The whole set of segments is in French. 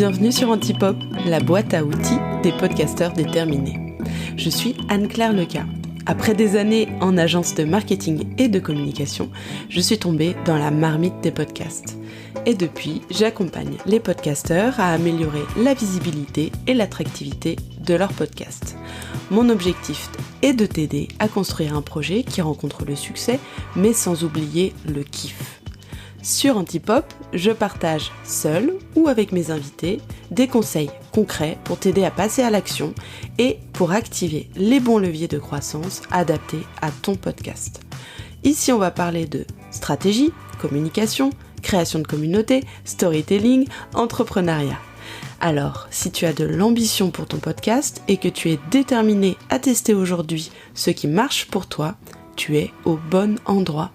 Bienvenue sur Antipop, la boîte à outils des podcasteurs déterminés. Je suis Anne-Claire Leca. Après des années en agence de marketing et de communication, je suis tombée dans la marmite des podcasts. Et depuis, j'accompagne les podcasteurs à améliorer la visibilité et l'attractivité de leurs podcasts. Mon objectif est de t'aider à construire un projet qui rencontre le succès, mais sans oublier le kiff. Sur Antipop, je partage seul ou avec mes invités des conseils concrets pour t'aider à passer à l'action et pour activer les bons leviers de croissance adaptés à ton podcast. Ici, on va parler de stratégie, communication, création de communauté, storytelling, entrepreneuriat. Alors, si tu as de l'ambition pour ton podcast et que tu es déterminé à tester aujourd'hui ce qui marche pour toi, tu es au bon endroit.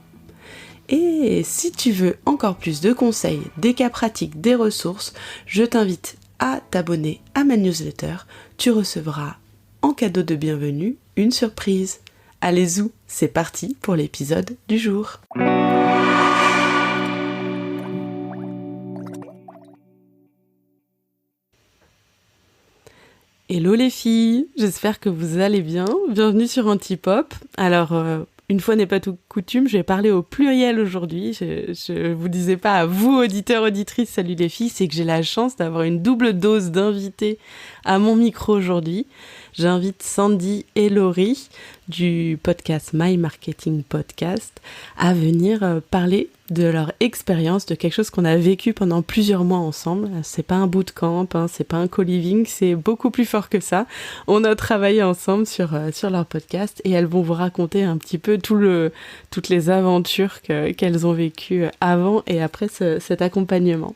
Et si tu veux encore plus de conseils, des cas pratiques, des ressources, je t'invite à t'abonner à ma newsletter. Tu recevras en cadeau de bienvenue une surprise. Allez zou, c'est parti pour l'épisode du jour. Hello les filles, j'espère que vous allez bien. Bienvenue sur Antipop. Alors, une fois n'est pas tout coutume, je vais parler au pluriel aujourd'hui. Je vous disais pas à vous, auditeurs, auditrices, salut les filles, c'est que j'ai la chance d'avoir une double dose d'invités à mon micro aujourd'hui. J'invite Sandy et Laurie du podcast My Marketing Podcast à venir parler de leur expérience, de quelque chose qu'on a vécu pendant plusieurs mois ensemble. C'est pas un bootcamp, c'est pas un co-living, c'est beaucoup plus fort que ça. On a travaillé ensemble sur leur podcast et elles vont vous raconter un petit peu toutes les aventures qu'elles ont vécues avant et après cet accompagnement.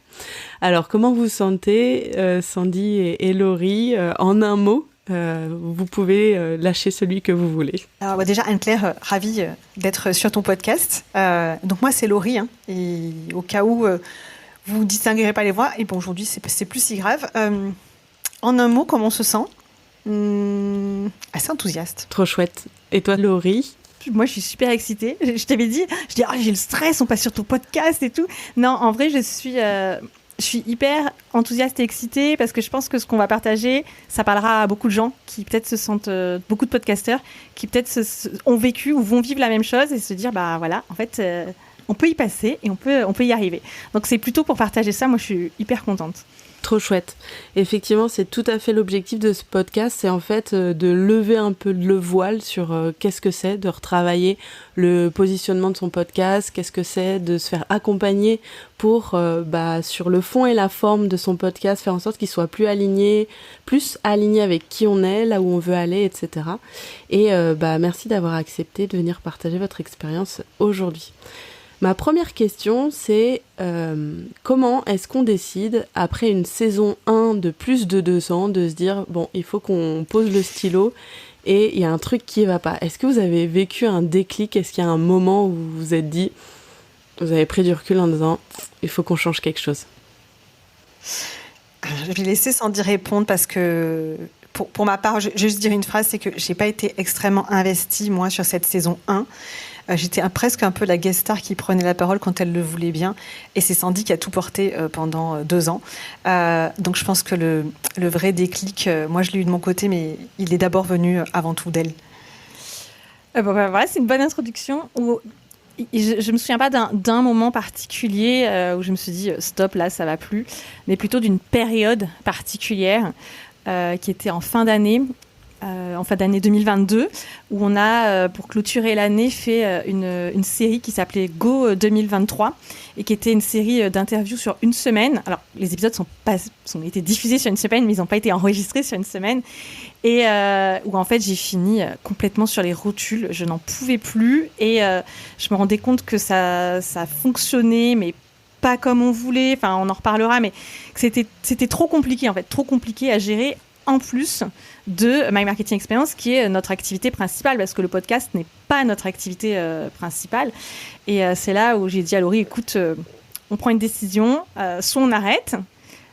Alors, comment vous sentez, Sandy et Laurie, en un mot? Vous pouvez lâcher celui que vous voulez. Alors déjà, Anne-Claire, ravie d'être sur ton podcast. Donc moi, c'est Laurie. Et au cas où vous ne distinguerez pas les voix, et bon, aujourd'hui, c'est plus si grave. En un mot, comment on se sent? Assez enthousiaste. Trop chouette. Et toi, Laurie? Moi, je suis super excitée. Je t'avais dit, j'ai le stress, on passe sur ton podcast et tout. Non, en vrai, je suis hyper enthousiaste et excitée parce que je pense que ce qu'on va partager, ça parlera à beaucoup de gens qui peut-être se sentent, beaucoup de podcasteurs qui peut-être ont vécu ou vont vivre la même chose et se dire, bah voilà, en fait, on peut y passer et on peut y arriver. Donc c'est plutôt pour partager ça, moi je suis hyper contente. Trop chouette. Effectivement, c'est tout à fait l'objectif de ce podcast, c'est en fait de lever un peu le voile sur qu'est-ce que c'est de retravailler le positionnement de son podcast, qu'est-ce que c'est de se faire accompagner pour, sur le fond et la forme de son podcast, faire en sorte qu'il soit plus aligné avec qui on est, là où on veut aller, etc. Et merci d'avoir accepté de venir partager votre expérience aujourd'hui. Ma première question, c'est comment est-ce qu'on décide, après une saison 1 de plus de 2 ans, de se dire, bon, il faut qu'on pose le stylo et il y a un truc qui ne va pas. Est-ce que vous avez vécu un déclic? Est-ce qu'il y a un moment où vous vous êtes dit, vous avez pris du recul en disant, il faut qu'on change quelque chose? Je vais laisser Sandy répondre parce que pour ma part, je vais juste dire une phrase, c'est que je n'ai pas été extrêmement investie, moi, sur cette saison 1. J'étais presque un peu la guest star qui prenait la parole quand elle le voulait bien. Et c'est Sandy qui a tout porté pendant 2 ans. Donc je pense que le vrai déclic, moi je l'ai eu de mon côté, mais il est d'abord venu avant tout d'elle. Voilà, c'est une bonne introduction. Je ne me souviens pas d'un moment particulier où je me suis dit stop, là ça va plus, mais plutôt d'une période particulière qui était en fin d'année 2022, où on a, pour clôturer l'année, fait une série qui s'appelait Go 2023 et qui était une série d'interviews sur une semaine. Alors, les épisodes ont été diffusés sur une semaine, mais ils n'ont pas été enregistrés sur une semaine. Et où, en fait, j'ai fini complètement sur les rotules. Je n'en pouvais plus. Et je me rendais compte que ça fonctionnait, mais pas comme on voulait. Enfin, on en reparlera, mais que c'était trop compliqué, en fait. Trop compliqué à gérer, en plus de My Marketing Experience, qui est notre activité principale, parce que le podcast n'est pas notre activité principale. Et c'est là où j'ai dit à Laurie, écoute, on prend une décision, soit on arrête,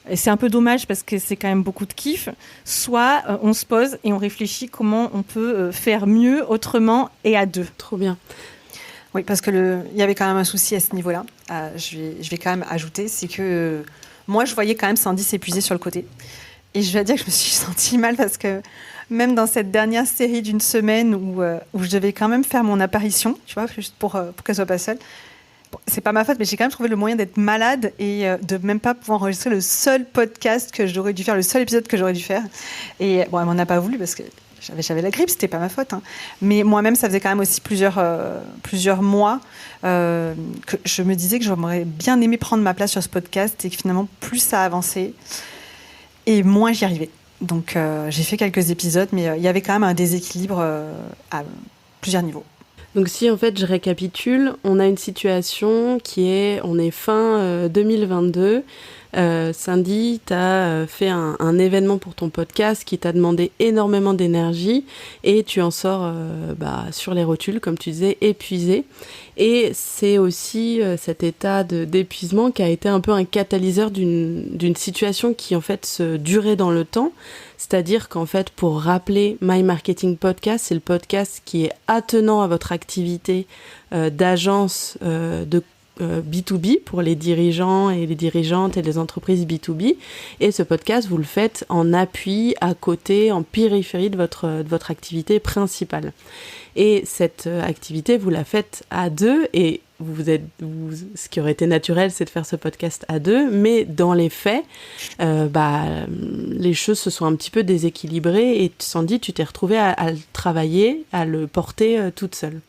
et c'est un peu dommage parce que c'est quand même beaucoup de kiff, soit on se pose et on réfléchit comment on peut faire mieux, autrement et à 2. Trop bien. Oui, parce que il y avait quand même un souci à ce niveau-là. Je vais quand même ajouter, c'est que moi, je voyais quand même Sandy s'épuiser sur le côté. Et je vais dire que je me suis sentie mal parce que même dans cette dernière série d'une semaine où je devais quand même faire mon apparition, tu vois, juste pour qu'elle soit pas seule. Bon, c'est pas ma faute, mais j'ai quand même trouvé le moyen d'être malade et de même pas pouvoir enregistrer le seul podcast que j'aurais dû faire, le seul épisode que j'aurais dû faire. Et bon, elle m'en a pas voulu parce que j'avais la grippe, c'était pas ma faute. Hein. Mais moi-même, ça faisait quand même aussi plusieurs mois que je me disais que j'aurais bien aimé prendre ma place sur ce podcast et que finalement, plus ça avançait et moins j'y arrivais. Donc, j'ai fait quelques épisodes, mais il y avait quand même un déséquilibre à plusieurs niveaux. Donc si en fait je récapitule, on a une situation on est fin 2022, Sandy, t'as fait un événement pour ton podcast qui t'a demandé énormément d'énergie et tu en sors sur les rotules, comme tu disais, épuisé. Et c'est aussi cet état d'épuisement qui a été un peu un catalyseur d'une situation qui en fait se durait dans le temps. C'est-à-dire qu'en fait, pour rappeler, My Marketing Podcast, c'est le podcast qui est attenant à votre activité d'agence de B2B pour les dirigeants et les dirigeantes et les entreprises B2B. Et ce podcast, vous le faites en appui, à côté, en périphérie de votre activité principale. Et cette activité, vous la faites à deux et ce qui aurait été naturel, c'est de faire ce podcast à deux, mais dans les faits, les choses se sont un petit peu déséquilibrées et Sandy, tu t'es retrouvée à le travailler, à le porter toute seule.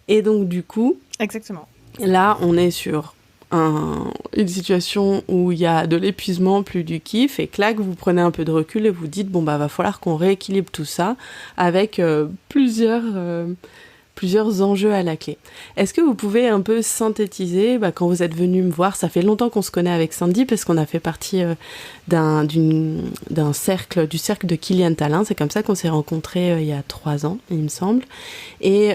Et donc du coup, exactement. Là, on est sur une situation où il y a de l'épuisement, plus du kiff, et clac, vous prenez un peu de recul et vous dites, va falloir qu'on rééquilibre tout ça avec plusieurs enjeux à la clé. Est-ce que vous pouvez un peu synthétiser, quand vous êtes venu me voir, ça fait longtemps qu'on se connaît avec Sandy parce qu'on a fait partie du cercle de Kylian Talin, c'est comme ça qu'on s'est rencontrés il y a 3 ans, il me semble. Et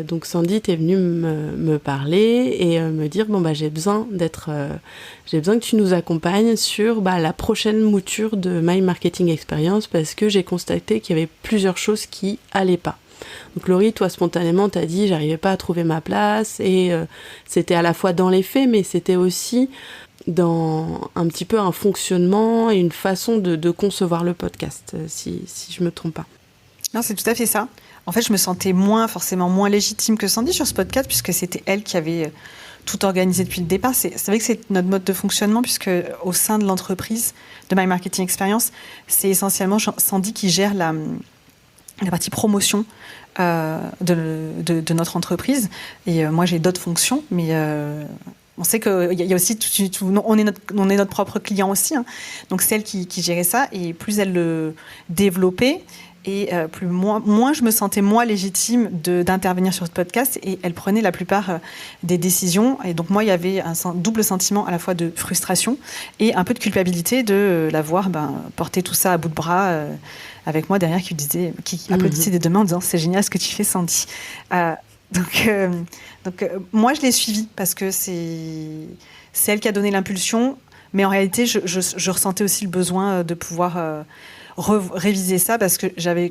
donc Sandy, t'es venue me parler et me dire, j'ai besoin que tu nous accompagnes sur la prochaine mouture de My Marketing Experience parce que j'ai constaté qu'il y avait plusieurs choses qui allaient pas. Donc Laurie, toi spontanément t'as dit j'arrivais pas à trouver ma place et c'était à la fois dans les faits mais c'était aussi dans un petit peu un fonctionnement et une façon de concevoir le podcast, si je me trompe pas. Non, c'est tout à fait ça. En fait, je me sentais forcément moins légitime que Sandy sur ce podcast puisque c'était elle qui avait tout organisé depuis le départ. C'est vrai que c'est notre mode de fonctionnement puisque au sein de l'entreprise de My Marketing Experience, c'est essentiellement Sandy qui gère la partie promotion de notre entreprise. Et moi, j'ai d'autres fonctions, mais on sait qu'il y a aussi on est notre propre client aussi. Hein. Donc, c'est elle qui gérait ça. Et plus elle le développait, et moins je me sentais moins légitime d'intervenir sur ce podcast. Et elle prenait la plupart des décisions. Et donc, moi, il y avait un double sentiment à la fois de frustration et un peu de culpabilité de la voir porter tout ça à bout de bras avec moi derrière qui applaudissait des deux mains en disant c'est génial ce que tu fais Sandy. Donc moi je l'ai suivie parce que c'est elle qui a donné l'impulsion, mais en réalité je ressentais aussi le besoin de pouvoir réviser ça parce que j'avais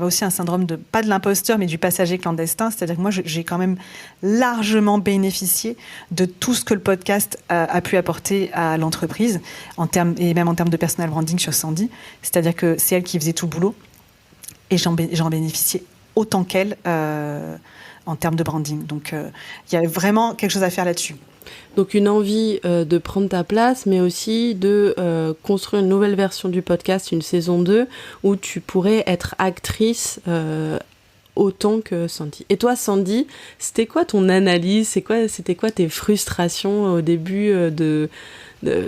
aussi un syndrome pas de l'imposteur, mais du passager clandestin. C'est-à-dire que moi, j'ai quand même largement bénéficié de tout ce que le podcast a pu apporter à l'entreprise, et même en termes de personal branding sur Sandy. C'est-à-dire que c'est elle qui faisait tout le boulot, et j'en bénéficiais autant qu'elle en termes de branding. Donc, il y avait vraiment quelque chose à faire là-dessus. Donc une envie de prendre ta place, mais aussi de construire une nouvelle version du podcast, une saison 2, où tu pourrais être actrice autant que Sandy. Et toi, Sandy, c'était quoi ton analyse ? C'était quoi tes frustrations au début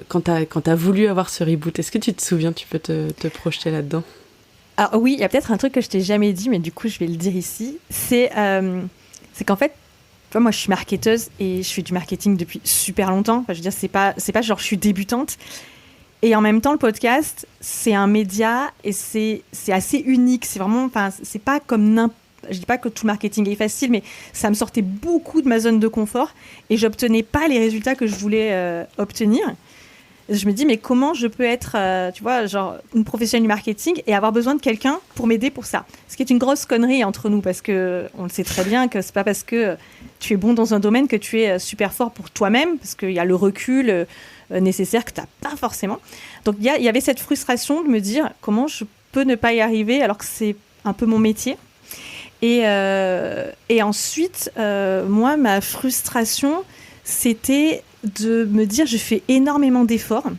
quand t'as voulu avoir ce reboot ? Est-ce que tu te souviens ? Tu peux te projeter là-dedans ? Alors oui, il y a peut-être un truc que je t'ai jamais dit, mais du coup, je vais le dire ici. C'est qu'en fait, moi, je suis marketeuse et je fais du marketing depuis super longtemps. Enfin, je veux dire, c'est pas genre je suis débutante. Et en même temps, le podcast, c'est un média et c'est assez unique. C'est vraiment, c'est pas comme je dis pas que tout le marketing est facile, mais ça me sortait beaucoup de ma zone de confort et j'obtenais pas les résultats que je voulais obtenir. Et je me dis, mais comment je peux être, une professionnelle du marketing et avoir besoin de quelqu'un pour m'aider pour ça ? Ce qui est une grosse connerie entre nous, parce que on le sait très bien que c'est pas parce que tu es bon dans un domaine, que tu es super fort pour toi-même, parce qu'il y a le recul nécessaire que tu n'as pas forcément. Donc, il y avait cette frustration de me dire comment je peux ne pas y arriver alors que c'est un peu mon métier. Et ensuite, moi, ma frustration, c'était de me dire je fais énormément d'efforts.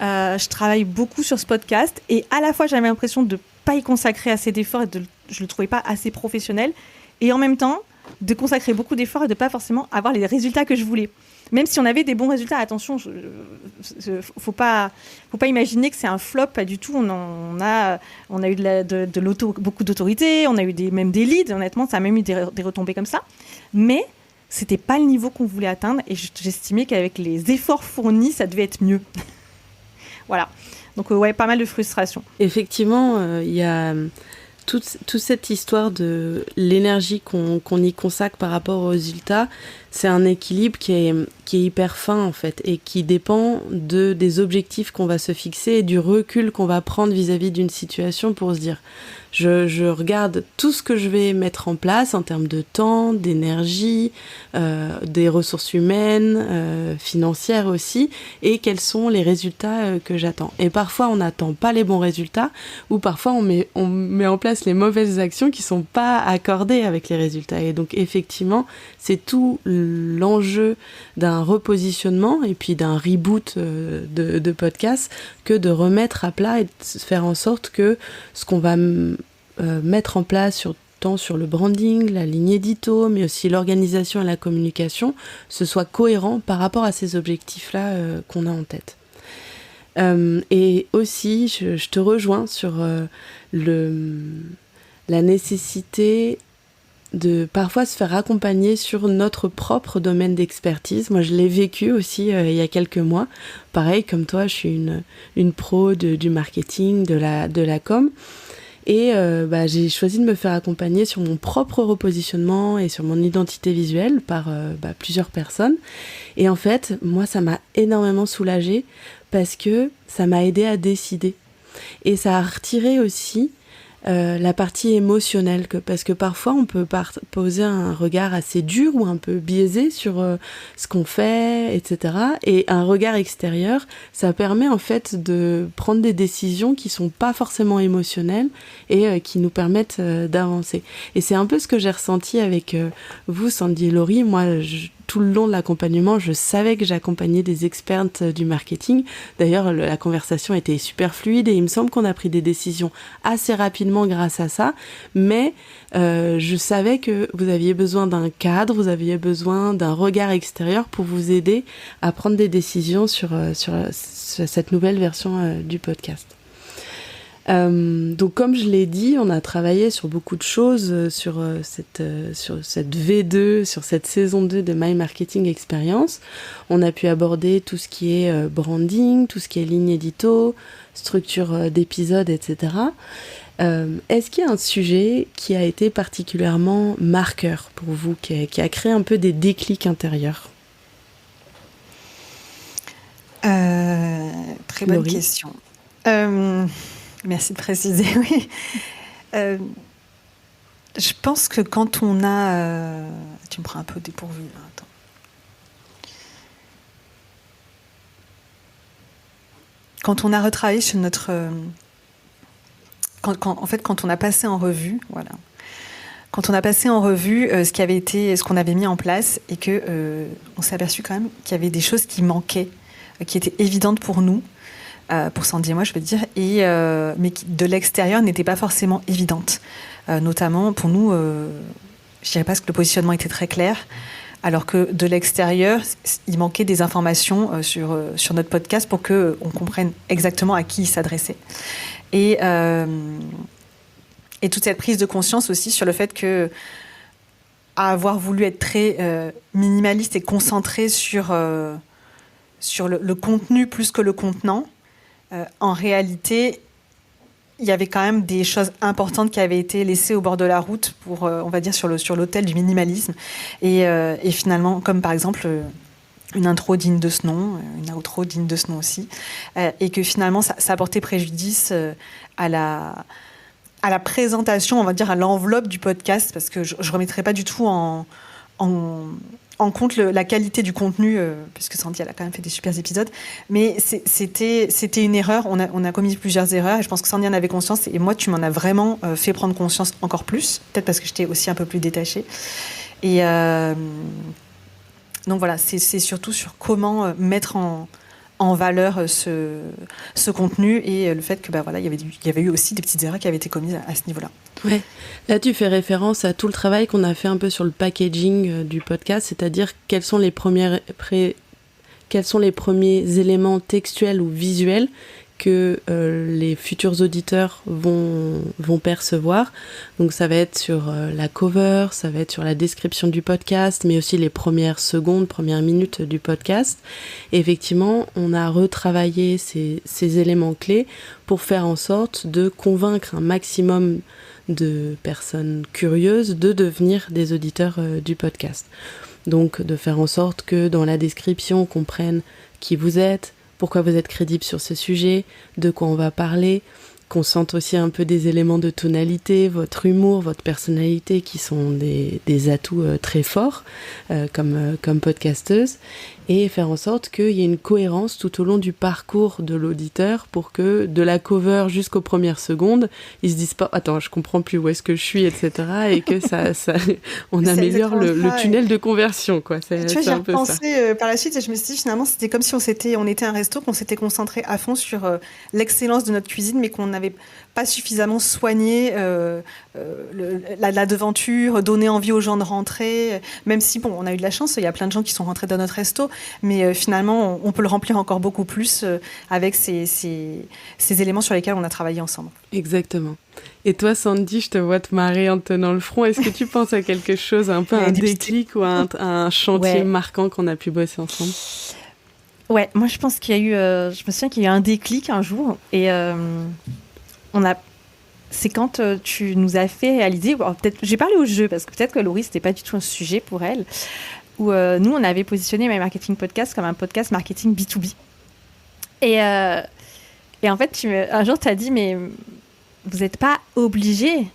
Je travaille beaucoup sur ce podcast et à la fois, j'avais l'impression de ne pas y consacrer assez d'efforts et je ne le trouvais pas assez professionnel. Et en même temps, de consacrer beaucoup d'efforts et de ne pas forcément avoir les résultats que je voulais. Même si on avait des bons résultats, attention, faut pas imaginer que c'est un flop, pas du tout. On a eu beaucoup d'autorité, on a eu même des leads, honnêtement, ça a même eu des retombées comme ça. Mais c'était pas le niveau qu'on voulait atteindre et j'estimais qu'avec les efforts fournis, ça devait être mieux. Voilà. Donc, pas mal de frustration. Effectivement, il y a toute cette histoire de l'énergie qu'on y consacre par rapport aux résultats. C'est un équilibre qui est hyper fin, en fait, et qui dépend des objectifs qu'on va se fixer et du recul qu'on va prendre vis-à-vis d'une situation pour se dire je regarde tout ce que je vais mettre en place en termes de temps, d'énergie, des ressources humaines, financières aussi, et quels sont les résultats que j'attends. Et parfois, on n'attend pas les bons résultats, ou parfois, on met en place les mauvaises actions qui ne sont pas accordées avec les résultats. Et donc, effectivement, c'est tout l'enjeu d'un repositionnement et puis d'un reboot de podcast que de remettre à plat et de faire en sorte que ce qu'on va mettre en place tant sur le branding, la ligne édito, mais aussi l'organisation et la communication, ce soit cohérent par rapport à ces objectifs-là qu'on a en tête. Et aussi, je te rejoins sur la nécessité de parfois se faire accompagner sur notre propre domaine d'expertise. Moi, je l'ai vécu aussi il y a quelques mois. Pareil, comme toi, je suis une pro du marketing, de la com. Et j'ai choisi de me faire accompagner sur mon propre repositionnement et sur mon identité visuelle par plusieurs personnes. Et en fait, moi, ça m'a énormément soulagée parce que ça m'a aidée à décider. Et ça a retiré aussi la partie émotionnelle, parce que parfois on peut poser un regard assez dur ou un peu biaisé sur ce qu'on fait, etc. Et un regard extérieur, ça permet en fait de prendre des décisions qui sont pas forcément émotionnelles et qui nous permettent d'avancer. Et c'est un peu ce que j'ai ressenti avec vous, Sandy et Laurie. Moi, tout le long de l'accompagnement, je savais que j'accompagnais des expertes du marketing. D'ailleurs, la conversation était super fluide et il me semble qu'on a pris des décisions assez rapidement grâce à ça. Mais je savais que vous aviez besoin d'un cadre, vous aviez besoin d'un regard extérieur pour vous aider à prendre des décisions sur cette nouvelle version du podcast. Donc comme je l'ai dit, on a travaillé sur beaucoup de choses sur cette V2, sur cette saison 2 de My Marketing Experience. On a pu aborder tout ce qui est branding, tout ce qui est ligne édito, structure d'épisodes, etc. Est-ce qu'il y a un sujet qui a été particulièrement marqueur pour vous, qui a créé un peu des déclics intérieurs ? Très bonne Laurie. question. Merci de préciser, oui. Je pense que quand on a... tu me prends un peu dépourvu, là, attends. Quand on a retravaillé sur notre... Quand on a passé en revue, voilà. Quand on a passé en revue ce qu'on avait mis en place et que on s'est aperçu quand même qu'il y avait des choses qui manquaient, qui étaient évidentes pour nous, pour Sandy et moi, je veux dire, mais qui, de l'extérieur, n'étaient pas forcément évidentes. Notamment, pour nous, je dirais pas que le positionnement était très clair, alors que de l'extérieur, il manquait des informations sur notre podcast pour qu'on comprenne exactement à qui il s'adressait. Et toute cette prise de conscience aussi sur le fait que, à avoir voulu être très minimaliste et concentré sur le contenu plus que le contenant, en réalité, il y avait quand même des choses importantes qui avaient été laissées au bord de la route pour, on va dire, sur l'autel du minimalisme. Et finalement, comme par exemple une intro digne de ce nom, une outro digne de ce nom aussi, et que finalement, ça portait préjudice à la présentation, on va dire, à l'enveloppe du podcast, parce que je ne remettrai pas du tout en en compte la qualité du contenu, puisque Sandy, elle a quand même fait des super épisodes. Mais c'était une erreur. On a commis plusieurs erreurs et je pense que Sandy en avait conscience. Et moi, tu m'en as vraiment fait prendre conscience encore plus. Peut-être parce que j'étais aussi un peu plus détachée. Et donc voilà, c'est surtout sur comment mettre en valeur ce contenu et le fait que voilà, il y avait eu aussi des petites erreurs qui avaient été commises à ce niveau-là. Ouais. Là, tu fais référence à tout le travail qu'on a fait un peu sur le packaging du podcast, c'est-à-dire quels sont les premiers éléments textuels ou visuels que les futurs auditeurs vont percevoir. Donc ça va être sur la cover, ça va être sur la description du podcast, mais aussi les premières minutes du podcast. Et effectivement, on a retravaillé ces éléments clés pour faire en sorte de convaincre un maximum de personnes curieuses de devenir des auditeurs du podcast. Donc de faire en sorte que dans la description, on comprenne qui vous êtes, pourquoi vous êtes crédible sur ce sujet, de quoi on va parler, qu'on sente aussi un peu des éléments de tonalité, votre humour, votre personnalité qui sont des atouts très forts comme podcasteuse, et faire en sorte qu'il y ait une cohérence tout au long du parcours de l'auditeur pour que de la cover jusqu'aux premières secondes, ils se disent pas « Attends, je comprends plus où est-ce que je suis, etc. » et que on améliore le tunnel de conversion, quoi. Tu vois, j'ai repensé par la suite et je me suis dit finalement c'était comme si on était un resto, qu'on s'était concentré à fond sur l'excellence de notre cuisine, mais qu'on n'avait pas suffisamment soigné la devanture, donné envie aux gens de rentrer, même si bon, on a eu de la chance, il y a plein de gens qui sont rentrés dans notre resto, mais finalement on peut le remplir encore beaucoup plus avec ces éléments sur lesquels on a travaillé ensemble. Exactement. Et toi, Sandy, je te vois te marrer en tenant le front. Est-ce que tu penses à quelque chose, un peu un déclic ou un chantier marquant qu'on a pu bosser ensemble? Ouais, moi je pense qu'il y a eu, je me souviens qu'il y a eu un déclic un jour et c'est quand tu nous as fait réaliser, peut-être, j'ai parlé au jeu parce que peut-être que Laurie c'était pas du tout un sujet pour elle, où nous on avait positionné My Marketing Podcast comme un podcast marketing B2B. Et en fait, un jour tu as dit mais vous n'êtes pas obligé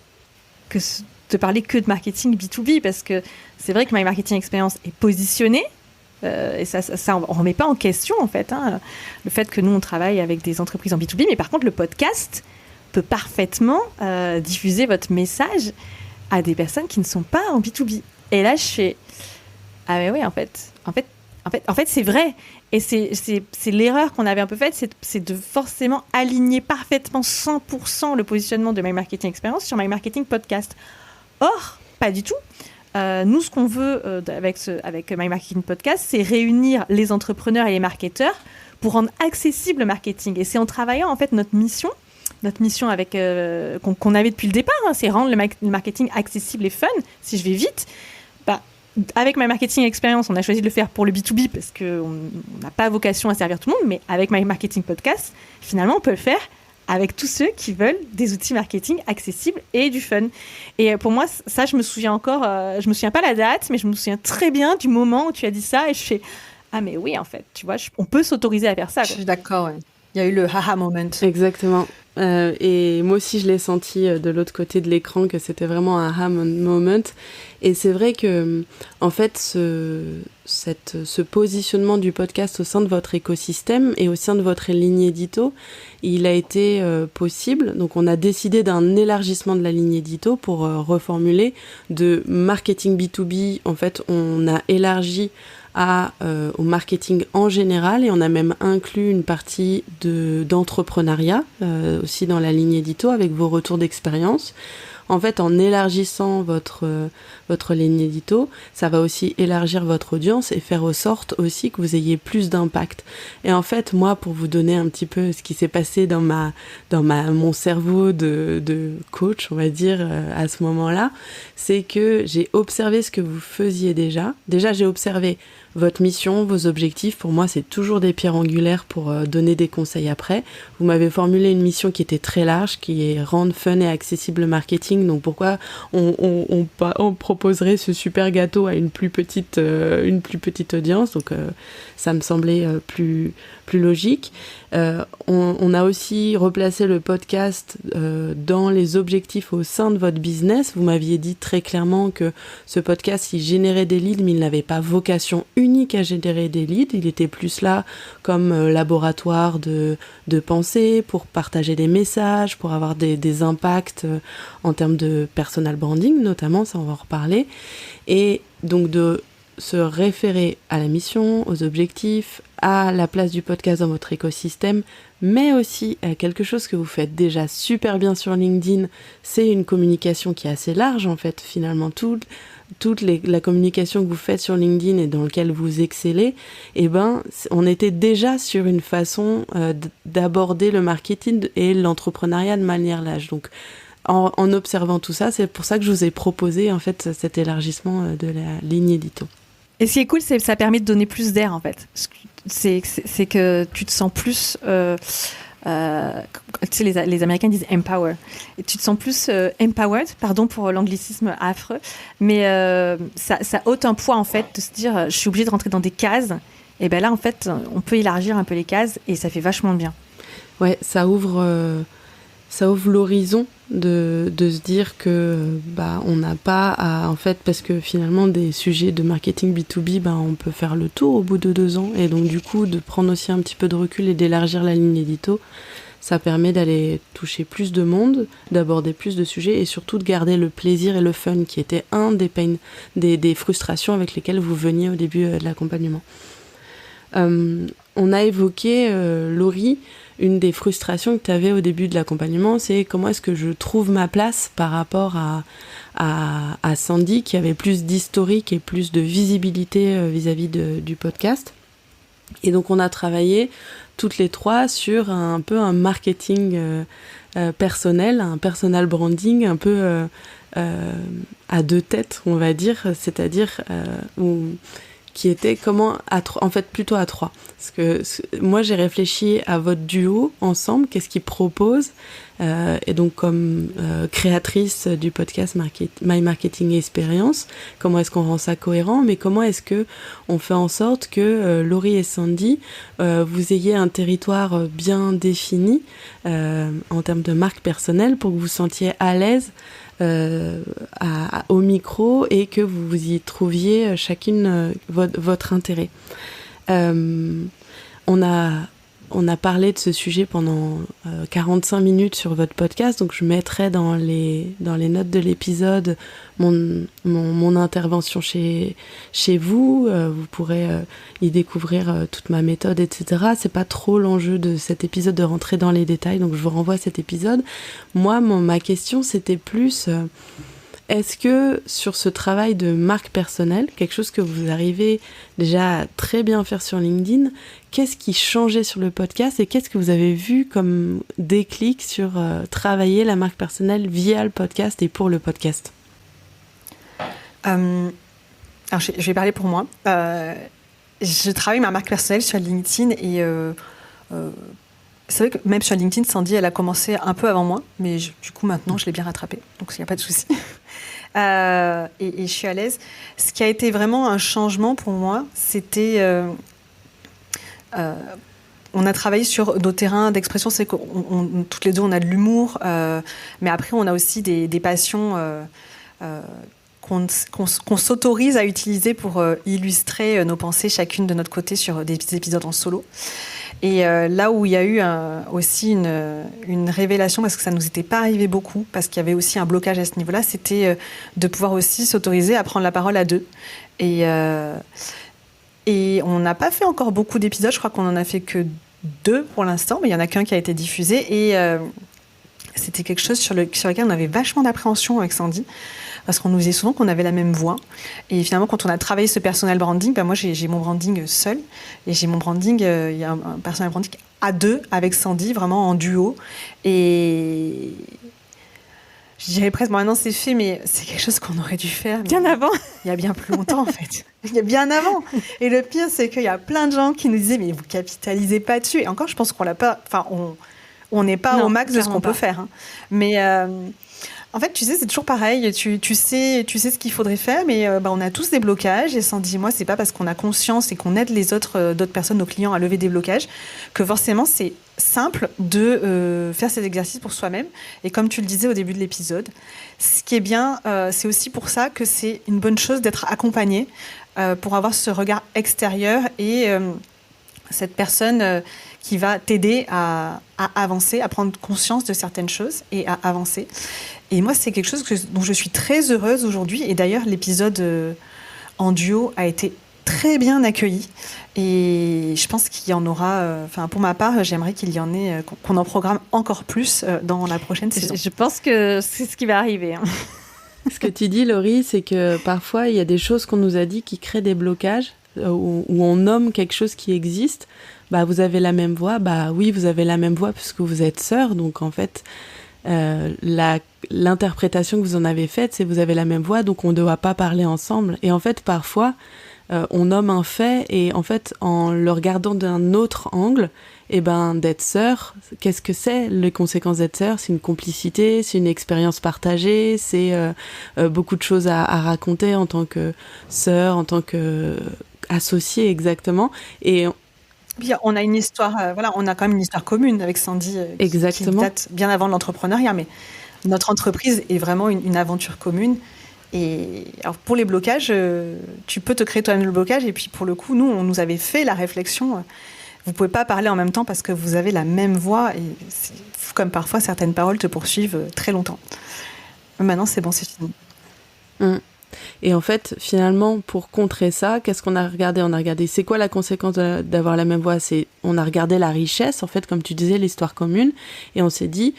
de parler que de marketing B2B parce que c'est vrai que My Marketing Experience est positionné. Et ça on ne remet pas en question en fait le fait que nous on travaille avec des entreprises en B2B, mais par contre le podcast peut parfaitement diffuser votre message à des personnes qui ne sont pas en B2B. Et là je fais ah mais oui en fait c'est vrai, et c'est l'erreur qu'on avait un peu faite, c'est de forcément aligner parfaitement 100% le positionnement de My Marketing Experience sur My Marketing Podcast. Or pas du tout. Nous, ce qu'on veut avec My Marketing Podcast, c'est réunir les entrepreneurs et les marketeurs pour rendre accessible le marketing. Et c'est en travaillant en fait notre mission avec qu'on avait depuis le départ, c'est rendre le marketing accessible et fun. Si je vais vite, avec My Marketing Experience, on a choisi de le faire pour le B2B parce qu'on n'a pas vocation à servir tout le monde, mais avec My Marketing Podcast, finalement, on peut le faire avec tous ceux qui veulent des outils marketing accessibles et du fun. Et pour moi, ça, je me souviens je me souviens pas la date, mais je me souviens très bien du moment où tu as dit ça, et je fais ah mais oui, en fait, tu vois, on peut s'autoriser à faire ça, quoi. Je suis d'accord, ouais. Il y a eu le haha moment. Exactement. Et moi aussi, je l'ai senti de l'autre côté de l'écran, que c'était vraiment un haha moment. Et c'est vrai que, en fait, ce positionnement du podcast au sein de votre écosystème et au sein de votre ligne édito, il a été possible. Donc, on a décidé d'un élargissement de la ligne édito pour reformuler de marketing B2B. En fait, on a élargi au marketing en général, et on a même inclus une partie d'entrepreneuriat aussi dans la ligne édito avec vos retours d'expérience. En fait, en élargissant votre ligne édito, ça va aussi élargir votre audience et faire en sorte aussi que vous ayez plus d'impact. Et en fait, moi, pour vous donner un petit peu ce qui s'est passé dans mon cerveau de coach, on va dire, à ce moment-là, c'est que j'ai observé ce que vous faisiez déjà. Déjà, j'ai observé votre mission, vos objectifs, pour moi, c'est toujours des pierres angulaires pour donner des conseils après. Vous m'avez formulé une mission qui était très large, qui est rendre fun et accessible le marketing. Donc pourquoi on proposerait ce super gâteau à une plus petite audience. Donc ça me semblait plus logique. On a aussi replacé le podcast dans les objectifs au sein de votre business. Vous m'aviez dit très clairement que ce podcast, il générait des leads, mais il n'avait pas vocation unique à générer des leads. Il était plus là comme laboratoire de pensée, pour partager des messages, pour avoir des impacts en termes de personal branding, notamment, ça on va en reparler. Et donc de se référer à la mission, aux objectifs, à la place du podcast dans votre écosystème, mais aussi à quelque chose que vous faites déjà super bien sur LinkedIn. C'est une communication qui est assez large en fait, finalement. La communication que vous faites sur LinkedIn et dans laquelle vous excellez, on était déjà sur une façon d'aborder le marketing et l'entrepreneuriat de manière large. Donc, en observant tout ça, c'est pour ça que je vous ai proposé en fait cet élargissement de la ligne édito. Et ce qui est cool, c'est que ça permet de donner plus d'air en fait. C'est que tu te sens plus... tu sais, les Américains disent empower. Et tu te sens plus empowered, pardon pour l'anglicisme affreux, mais ça ôte un poids en fait de se dire je suis obligée de rentrer dans des cases. Et ben là en fait on peut élargir un peu les cases et ça fait vachement de bien. Ouais, ça ouvre l'horizon de se dire que on n'a pas à, en fait, parce que finalement des sujets de marketing B2B, on peut faire le tour au bout de 2 ans, et donc du coup de prendre aussi un petit peu de recul et d'élargir la ligne édito, ça permet d'aller toucher plus de monde, d'aborder plus de sujets et surtout de garder le plaisir et le fun qui était un des des frustrations avec lesquelles vous veniez au début de l'accompagnement. On a évoqué, Laurie, une des frustrations que tu avais au début de l'accompagnement, c'est comment est-ce que je trouve ma place par rapport à Sandy, qui avait plus d'historique et plus de visibilité vis-à-vis du podcast. Et donc on a travaillé toutes les trois sur un peu un marketing personnel, un personal branding un peu à 2 têtes, on va dire, c'est-à-dire qui était comment en fait plutôt à 3. Parce que moi j'ai réfléchi à votre duo ensemble, qu'est-ce qu'ils proposent, et donc comme créatrice du podcast My Marketing Experience, comment est-ce qu'on rend ça cohérent, mais comment est-ce que on fait en sorte que Laurie et Sandy vous ayez un territoire bien défini en termes de marque personnelle pour que vous vous sentiez à l'aise au micro et que vous y trouviez chacune votre intérêt. On a parlé de ce sujet pendant 45 minutes sur votre podcast, donc je mettrai dans les notes de l'épisode mon intervention chez vous. Vous pourrez y découvrir toute ma méthode, etc. C'est pas trop l'enjeu de cet épisode de rentrer dans les détails, donc je vous renvoie à cet épisode. Moi, ma question, c'était plus... est-ce que sur ce travail de marque personnelle, quelque chose que vous arrivez déjà à très bien faire sur LinkedIn, qu'est-ce qui changeait sur le podcast et qu'est-ce que vous avez vu comme déclic sur travailler la marque personnelle via le podcast et pour le podcast ? Alors je vais parler pour moi. Je travaille ma marque personnelle sur LinkedIn et c'est vrai que même sur LinkedIn, Sandy, elle a commencé un peu avant moi, mais du coup maintenant je l'ai bien rattrapée, donc il n'y a pas de souci. Et je suis à l'aise. Ce qui a été vraiment un changement pour moi, c'était... on a travaillé sur nos terrains d'expression, c'est que toutes les deux on a de l'humour, mais après on a aussi des passions qu'on s'autorise à utiliser pour illustrer nos pensées chacune de notre côté sur des épisodes en solo. Et là où il y a eu aussi une révélation, parce que ça ne nous était pas arrivé beaucoup, parce qu'il y avait aussi un blocage à ce niveau-là, c'était de pouvoir aussi s'autoriser à prendre la parole à 2. Et on n'a pas fait encore beaucoup d'épisodes, je crois qu'on en a fait que 2 pour l'instant, mais il y en a qu'un qui a été diffusé. Et c'était quelque chose sur lequel on avait vachement d'appréhension avec Sandy, parce qu'on nous disait souvent qu'on avait la même voix. Et finalement, quand on a travaillé ce personal branding, moi j'ai mon branding seul, et j'ai mon branding, il y a un personal branding à 2 avec Sandy, vraiment en duo. Et je dirais presque, bon, maintenant c'est fait, mais c'est quelque chose qu'on aurait dû faire. Bien avant. Il y a bien plus longtemps, en fait. Il y a bien avant. Et le pire, c'est qu'il y a plein de gens qui nous disaient, mais vous capitalisez pas dessus. Et encore, je pense qu'on l'a pas, enfin, on n'est pas au max de ce qu'on peut faire. Hein. Mais en fait, tu sais, c'est toujours pareil. Tu sais ce qu'il faudrait faire, mais on a tous des blocages. Et Sandy, moi, c'est pas parce qu'on a conscience et qu'on aide les d'autres personnes, nos clients, à lever des blocages, que forcément c'est simple de faire ces exercices pour soi-même. Et comme tu le disais au début de l'épisode, ce qui est bien, c'est aussi pour ça que c'est une bonne chose d'être accompagné pour avoir ce regard extérieur et cette personne qui va t'aider à avancer, à prendre conscience de certaines choses et à avancer. Et moi, c'est quelque chose dont je suis très heureuse aujourd'hui. Et d'ailleurs, l'épisode en duo a été très bien accueilli. Et je pense qu'il y en aura... pour ma part, j'aimerais qu'il y en ait, qu'on en programme encore plus dans la prochaine saison. Je pense que c'est ce qui va arriver. Hein. Ce que tu dis, Laurie, c'est que parfois, il y a des choses qu'on nous a dit qui créent des blocages, où on nomme quelque chose qui existe. Bah, vous avez la même voix. Bah oui, vous avez la même voix puisque vous êtes sœurs. Donc, en fait... l'interprétation que vous en avez faite, c'est vous avez la même voix, donc on ne doit pas parler ensemble. Et en fait, parfois, on nomme un fait, et en fait, en le regardant d'un autre angle, d'être sœur, qu'est-ce que c'est? Les conséquences d'être sœur, c'est une complicité, c'est une expérience partagée, c'est beaucoup de choses à raconter en tant que sœur, en tant que associée, exactement. Et puis on a une histoire, on a quand même une histoire commune avec Sandy qui date bien avant l'entrepreneuriat, mais notre entreprise est vraiment une aventure commune. Et alors pour les blocages, tu peux te créer toi-même le blocage. Et puis pour le coup, nous, on nous avait fait la réflexion. Vous pouvez pas parler en même temps parce que vous avez la même voix. Et c'est fou comme parfois certaines paroles te poursuivent très longtemps. Maintenant, c'est bon, c'est fini. Et en fait, finalement, pour contrer ça, qu'est-ce qu'on a regardé? On a regardé, c'est quoi la conséquence d'avoir la même voix? On a regardé la richesse, en fait, comme tu disais, l'histoire commune, et on s'est dit,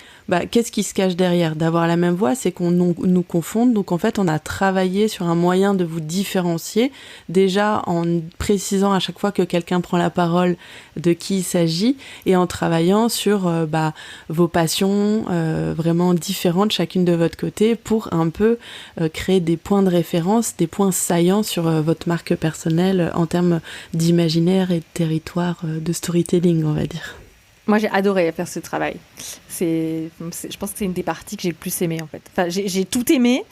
qu'est-ce qui se cache derrière? D'avoir la même voix, c'est qu'on nous confonde, donc en fait, on a travaillé sur un moyen de vous différencier, déjà en précisant à chaque fois que quelqu'un prend la parole de qui il s'agit, et en travaillant sur vos passions vraiment différentes, chacune de votre côté, pour un peu créer des points de référence, des points saillants sur votre marque personnelle en termes d'imaginaire et de territoire de storytelling, on va dire. Moi, j'ai adoré faire ce travail. Je pense que c'est une des parties que j'ai le plus aimée, en fait. Enfin, j'ai tout aimé,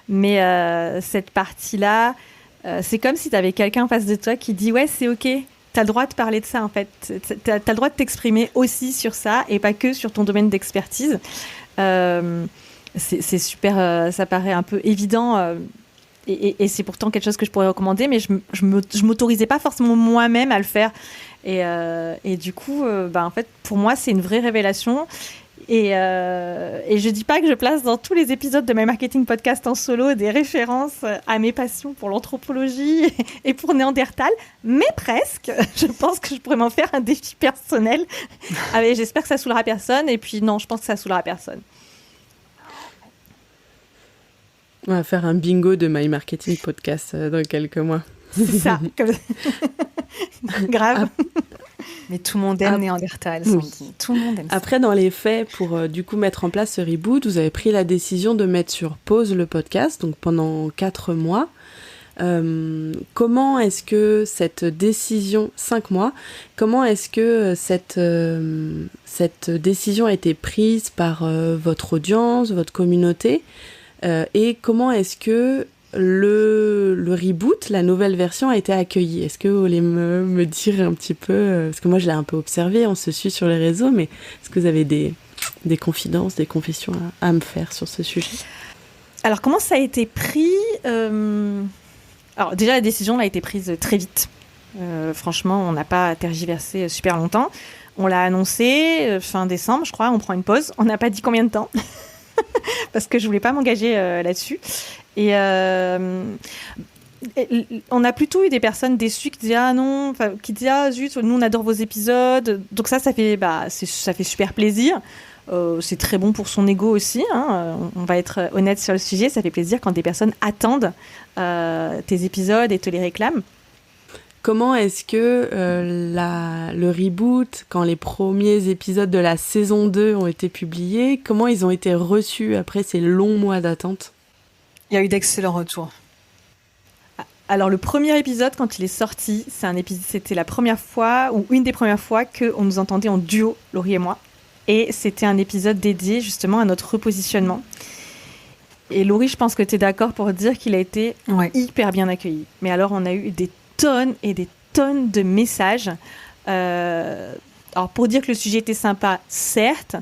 mais cette partie-là, c'est comme si tu avais quelqu'un en face de toi qui dit « Ouais, c'est OK, tu as le droit de parler de ça, en fait. Tu as le droit de t'exprimer aussi sur ça et pas que sur ton domaine d'expertise. » C'est super, ça paraît un peu évident et c'est pourtant quelque chose que je pourrais recommander, mais je m'autorisais pas forcément moi-même à le faire. Et du coup, en fait, pour moi, c'est une vraie révélation. Et je dis pas que je place dans tous les épisodes de My Marketing Podcast en solo des références à mes passions pour l'anthropologie et pour Néandertal, mais presque. Je pense que je pourrais m'en faire un défi personnel. Allez, j'espère que ça saoulera personne. Et puis non, je pense que ça saoulera personne. On va faire un bingo de My Marketing Podcast dans quelques mois. C'est ça. Grave. Mais tout le monde aime Néandertal. Oui. Tout le monde aime ça. Après, dans les faits, pour du coup mettre en place ce reboot, vous avez pris la décision de mettre sur pause le podcast, donc pendant 4 mois. Comment est-ce que cette décision, 5 mois, comment est-ce que cette décision a été prise par votre audience, votre communauté, et comment est-ce que le reboot, la nouvelle version, a été accueillie? Est-ce que vous voulez me dire un petit peu, parce que moi je l'ai un peu observé, on se suit sur les réseaux, mais est-ce que vous avez des confidences, des confessions à me faire sur ce sujet? Alors comment ça a été pris? Alors déjà la décision a été prise très vite. Franchement, on n'a pas tergiversé super longtemps. On l'a annoncé fin décembre, je crois, on prend une pause. On n'a pas dit combien de temps. Parce que je voulais pas m'engager là-dessus. Et on a plutôt eu des personnes déçues qui disaient ah non, qui disaient ah zut, nous on adore vos épisodes. Donc ça fait super plaisir. C'est très bon pour son ego aussi. Hein. On va être honnête sur le sujet. Ça fait plaisir quand des personnes attendent tes épisodes et te les réclament. comment est-ce que le reboot, quand les premiers épisodes de la saison 2 ont été publiés, comment ils ont été reçus après ces longs mois d'attente ? Il y a eu d'excellents retours. Alors le premier épisode, quand il est sorti, c'était la première fois, ou une des premières fois, qu'on nous entendait en duo, Laurie et moi. Et c'était un épisode dédié justement à notre repositionnement. Et Laurie, je pense que tu es d'accord pour dire qu'il a été hyper bien accueilli. Mais alors, on a eu des tonnes et des tonnes de messages. Alors, pour dire que le sujet était sympa, certes,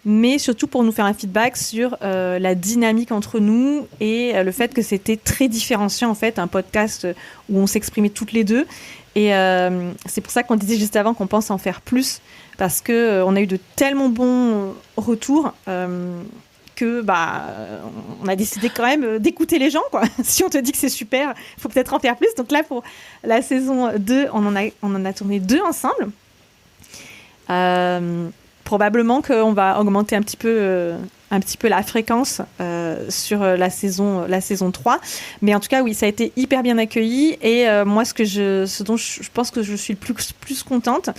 mais surtout pour nous faire un feedback sur la dynamique entre nous et le fait que c'était très différenciant, en fait, un podcast où on s'exprimait toutes les deux. Et c'est pour ça qu'on disait juste avant qu'on pense en faire plus, parce qu'on a eu de tellement bons retours que on a décidé quand même d'écouter les gens, quoi. Si on te dit que c'est super, il faut peut-être en faire plus. Donc là, pour la saison 2, on en a tourné 2 ensemble. Probablement qu'on va augmenter un petit peu la fréquence sur la saison 3. Mais en tout cas, oui, ça a été hyper bien accueilli. Et moi, ce dont je pense que je suis le plus contente,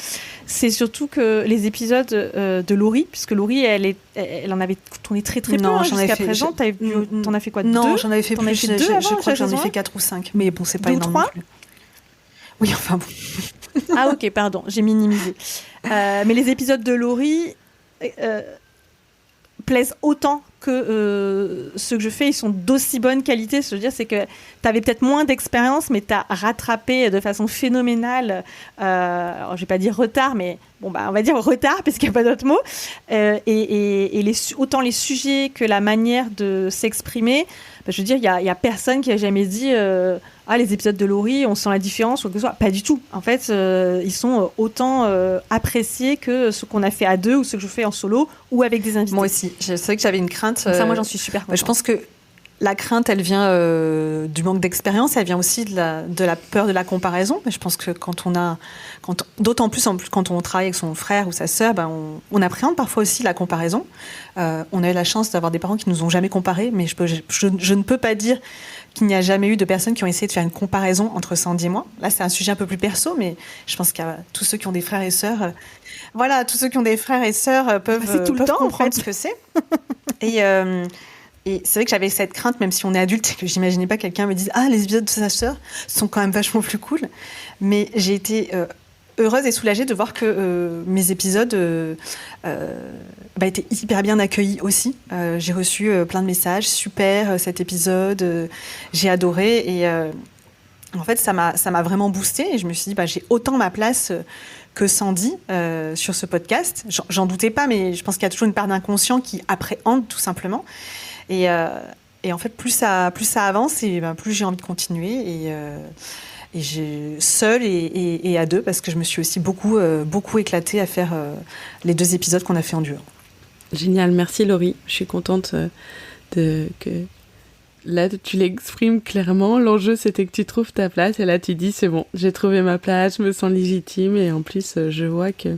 c'est surtout que les épisodes de Laurie, puisque Laurie, elle en avait tourné très très peu jusqu'à présent. T'en as fait quoi, 2 ? Non, j'en avais fait plus. Je crois que j'en ai fait 4 4 ou 5. Mais bon, c'est pas énorme 3 non plus. Oui, enfin bon. Ah ok, pardon, j'ai minimisé. Mais les épisodes de Laurie plaisent autant que ceux que je fais. Ils sont d'aussi bonne qualité. Ce que je veux dire, c'est que tu avais peut-être moins d'expérience, mais tu as rattrapé de façon phénoménale, alors, je ne vais pas dire retard, mais on va dire retard, parce qu'il n'y a pas d'autre mot. Et autant les sujets que la manière de s'exprimer, je veux dire, il n'y a personne qui a jamais dit les épisodes de Laurie, on sent la différence ou quoi que ce soit. Pas du tout. En fait, ils sont autant appréciés que ce qu'on a fait à 2 ou ce que je fais en solo ou avec des invités. Moi aussi. C'est vrai que j'avais une crainte. Ça, moi, j'en suis super contente. Je pense que la crainte, elle vient du manque d'expérience, elle vient aussi de la peur de la comparaison. Mais je pense que d'autant plus quand on travaille avec son frère ou sa sœur, on appréhende parfois aussi la comparaison. On a eu la chance d'avoir des parents qui nous ont jamais comparés, mais je ne peux pas dire qu'il n'y a jamais eu de personnes qui ont essayé de faire une comparaison entre Sandy et moi. Là, c'est un sujet un peu plus perso, mais je pense qu'il y a tous ceux qui ont des frères et sœurs. Tous ceux qui ont des frères et sœurs peuvent comprendre en fait ce que c'est. Et c'est vrai que j'avais cette crainte, même si on est adulte, et que j'imaginais pas quelqu'un me dise « Ah, les épisodes de sa sœur sont quand même vachement plus cool ». Mais j'ai été heureuse et soulagée de voir que mes épisodes étaient hyper bien accueillis aussi. J'ai reçu plein de messages « Super, cet épisode, j'ai adoré ». Et en fait, ça m'a vraiment boostée. Et je me suis dit « J'ai autant ma place que Sandy sur ce podcast ». J'en doutais pas, mais je pense qu'il y a toujours une part d'inconscient qui appréhende tout simplement. Et en fait, plus ça avance, et plus j'ai envie de continuer. Et j'ai seule et à 2, parce que je me suis aussi beaucoup éclatée à faire les 2 épisodes qu'on a fait en duo. Génial, merci Laurie. Je suis contente que là tu l'exprimes clairement. L'enjeu, c'était que tu trouves ta place, et là tu dis c'est bon, j'ai trouvé ma place, je me sens légitime, et en plus je vois que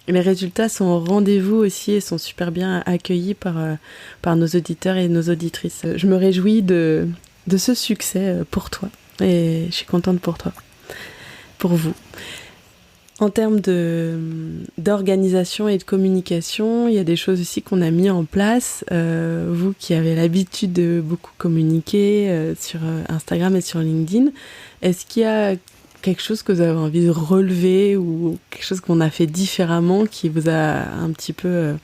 les résultats sont au rendez-vous aussi et sont super bien accueillis par nos auditeurs et nos auditrices. Je me réjouis de ce succès pour toi, et je suis contente pour toi, pour vous. En termes d'organisation et de communication, il y a des choses aussi qu'on a mis en place. Vous qui avez l'habitude de beaucoup communiquer sur Instagram et sur LinkedIn, est-ce qu'il y a quelque chose que vous avez envie de relever ou quelque chose qu'on a fait différemment qui vous a un petit peu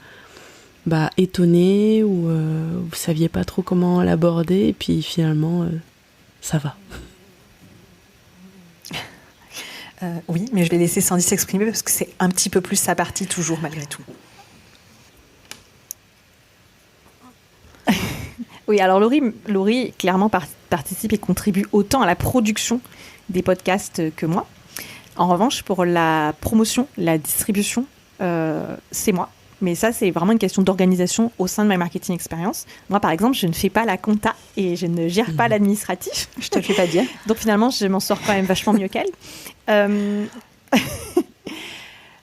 étonné, ou vous saviez pas trop comment l'aborder et puis finalement ça va? Oui, mais je vais laisser Sandy s'exprimer parce que c'est un petit peu plus sa partie toujours malgré tout. Oui, alors Laurie clairement participe et contribue autant à la production des podcasts que moi. En revanche, pour la promotion, la distribution, c'est moi. Mais ça, c'est vraiment une question d'organisation au sein de My Marketing Experience. Moi, par exemple, je ne fais pas la compta et je ne gère pas l'administratif. Je te le fais pas dire. Donc finalement, je m'en sors quand même vachement mieux qu'elle.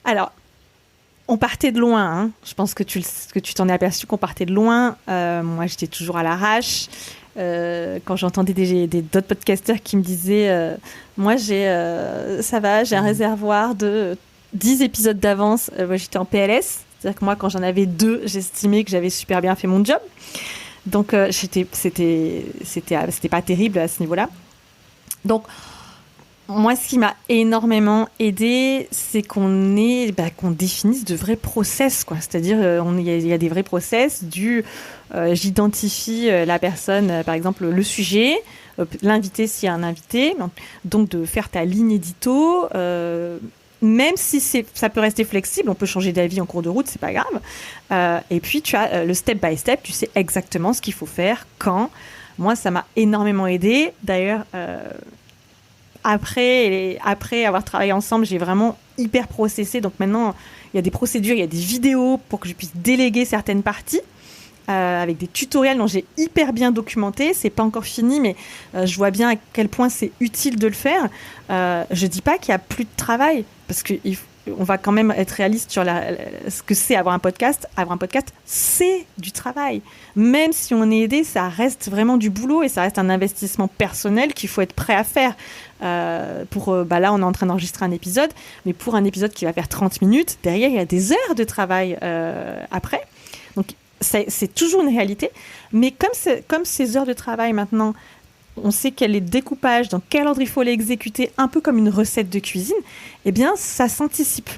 Alors, on partait de loin. Hein. Je pense que tu t'en es aperçu qu'on partait de loin. Moi, j'étais toujours à l'arrache. quand j'entendais d'autres podcasteurs qui me disaient moi j'ai un réservoir de 10 épisodes d'avance. Moi j'étais en PLS, c'est-à-dire que moi quand j'en avais 2, j'estimais que j'avais super bien fait mon job. Donc c'était pas terrible à ce niveau-là. Donc moi, ce qui m'a énormément aidé, c'est qu'on définisse de vrais process, quoi. C'est-à-dire, il y a des vrais process j'identifie la personne, par exemple, le sujet, l'invité s'il y a un invité, donc de faire ta ligne édito, même si ça peut rester flexible, on peut changer d'avis en cours de route, c'est pas grave. Et puis, tu as le step by step, tu sais exactement ce qu'il faut faire, quand. Moi, ça m'a énormément aidé. D'ailleurs, après avoir travaillé ensemble, j'ai vraiment hyper processé. Donc maintenant, il y a des procédures, il y a des vidéos pour que je puisse déléguer certaines parties, avec des tutoriels dont j'ai hyper bien documenté. C'est pas encore fini, mais je vois bien à quel point c'est utile de le faire. Je dis pas qu'il y a plus de travail, parce qu'on va quand même être réaliste sur ce que c'est avoir un podcast. Avoir un podcast, c'est du travail. Même si on est aidé, ça reste vraiment du boulot et ça reste un investissement personnel qu'il faut être prêt à faire. Là, on est en train d'enregistrer un épisode, mais pour un épisode qui va faire 30 minutes, derrière, il y a des heures de travail après. Donc, c'est toujours une réalité. Mais comme ces heures de travail, maintenant, on sait quel est le découpage, dans quel ordre il faut les exécuter, un peu comme une recette de cuisine, eh bien, ça s'anticipe.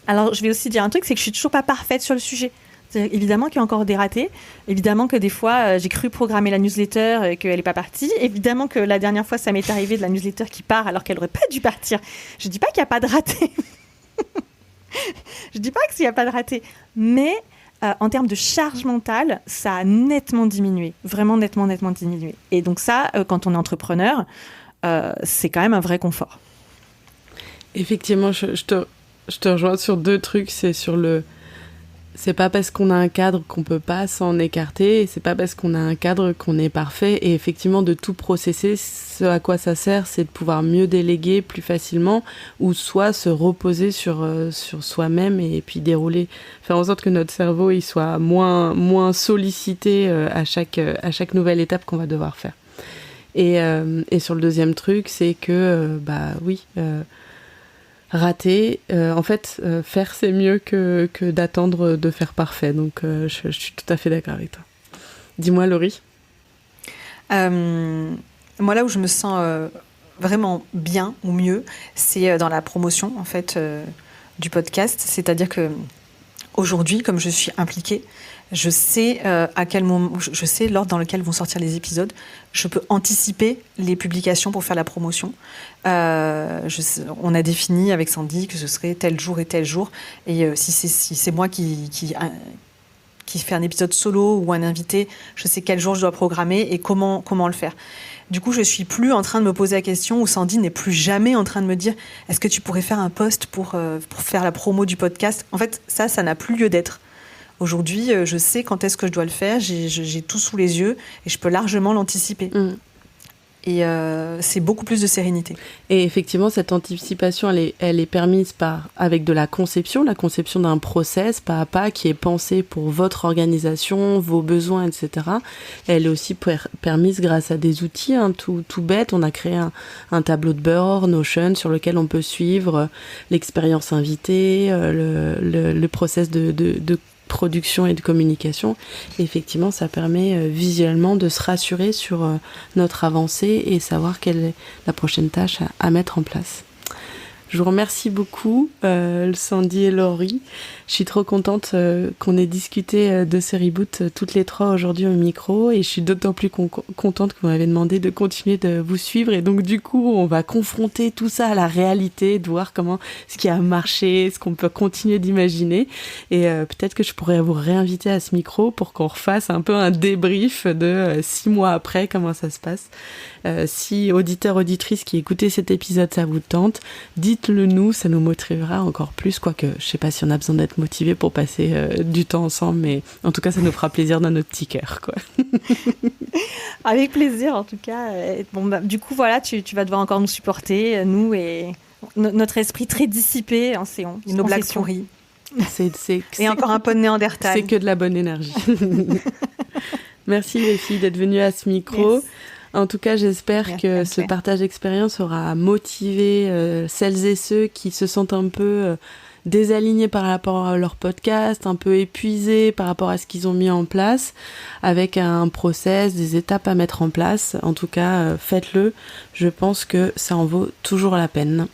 Alors, je vais aussi dire un truc, c'est que je ne suis toujours pas parfaite sur le sujet. C'est-à-dire, évidemment qu'il y a encore des ratés. Évidemment que des fois, j'ai cru programmer la newsletter et qu'elle n'est pas partie. Évidemment que la dernière fois, ça m'est arrivé de la newsletter qui part alors qu'elle n'aurait pas dû partir. Je ne dis pas qu'il n'y a pas de raté. Je ne dis pas qu'il n'y a pas de raté. Mais en termes de charge mentale, ça a nettement diminué. Vraiment nettement diminué. Et donc ça, quand on est entrepreneur, c'est quand même un vrai confort. Effectivement, je te rejoins sur 2 trucs. C'est pas parce qu'on a un cadre qu'on peut pas s'en écarter, et c'est pas parce qu'on a un cadre qu'on est parfait. Et effectivement, de tout processer, ce à quoi ça sert, c'est de pouvoir mieux déléguer plus facilement, ou soit se reposer sur soi-même et puis faire en sorte que notre cerveau il soit moins sollicité à chaque nouvelle étape qu'on va devoir faire. Et sur le deuxième truc, c'est que rater, faire c'est mieux que d'attendre de faire parfait. Donc je suis tout à fait d'accord avec toi. Dis-moi, Laurie. Moi, là où je me sens vraiment bien ou mieux, c'est dans la promotion en fait du podcast. C'est-à-dire que aujourd'hui, comme je suis impliquée, je sais à quel moment, je sais l'ordre dans lequel vont sortir les épisodes. Je peux anticiper les publications pour faire la promotion. On a défini avec Sandy que ce serait tel jour et tel jour. Et si c'est moi qui fait un épisode solo ou un invité, je sais quel jour je dois programmer et comment le faire. Du coup, je suis plus en train de me poser la question, ou Sandy n'est plus jamais en train de me dire « Est-ce que tu pourrais faire un post pour faire la promo du podcast ?» En fait, ça n'a plus lieu d'être. Aujourd'hui, je sais quand est-ce que je dois le faire, j'ai tout sous les yeux et je peux largement l'anticiper. Et c'est beaucoup plus de sérénité. Et effectivement, cette anticipation, elle est permise avec de la conception d'un process pas à pas qui est pensé pour votre organisation, vos besoins, etc. Elle est aussi permise grâce à des outils tout bêtes. On a créé un tableau de bord, Notion, sur lequel on peut suivre l'expérience invitée, le process de production et de communication. Et effectivement, ça permet visuellement de se rassurer sur notre avancée et savoir quelle est la prochaine tâche à mettre en place. Je vous remercie beaucoup, Sandy et Laurie. Je suis trop contente qu'on ait discuté de ce reboot toutes les 3 aujourd'hui au micro, et je suis d'autant plus contente que vous m'avez demandé de continuer de vous suivre. Et donc du coup, on va confronter tout ça à la réalité, de voir ce qui a marché, ce qu'on peut continuer d'imaginer. Et peut-être que je pourrais vous réinviter à ce micro pour qu'on refasse un peu un débrief de 6 mois après, comment ça se passe. Si auditeurs, auditrices qui écoutez cet épisode, ça vous tente, dites-le nous, ça nous motivera encore plus, quoique je sais pas si on a besoin d'être motivé pour passer du temps ensemble, mais en tout cas ça nous fera plaisir dans notre petit cœur, quoi. Avec plaisir en tout cas. Du coup voilà, tu vas devoir encore nous supporter, nous et notre esprit très dissipé en séance. Nos blagues pourries. Et encore un peu de Néandertal. C'est que de la bonne énergie. Merci les filles d'être venues à ce micro. Yes. En tout cas, j'espère que ce partage d'expérience aura motivé celles et ceux qui se sentent un peu désalignés par rapport à leur podcast, un peu épuisés par rapport à ce qu'ils ont mis en place, avec un process, des étapes à mettre en place. En tout cas, faites-le. Je pense que ça en vaut toujours la peine.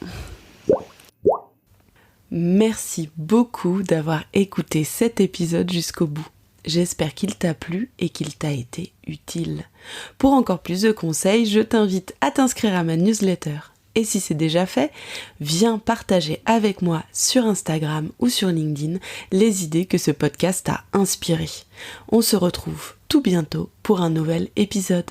Merci beaucoup d'avoir écouté cet épisode jusqu'au bout. J'espère qu'il t'a plu et qu'il t'a été utile. Pour encore plus de conseils, je t'invite à t'inscrire à ma newsletter. Et si c'est déjà fait, viens partager avec moi sur Instagram ou sur LinkedIn les idées que ce podcast t'a inspirées. On se retrouve tout bientôt pour un nouvel épisode.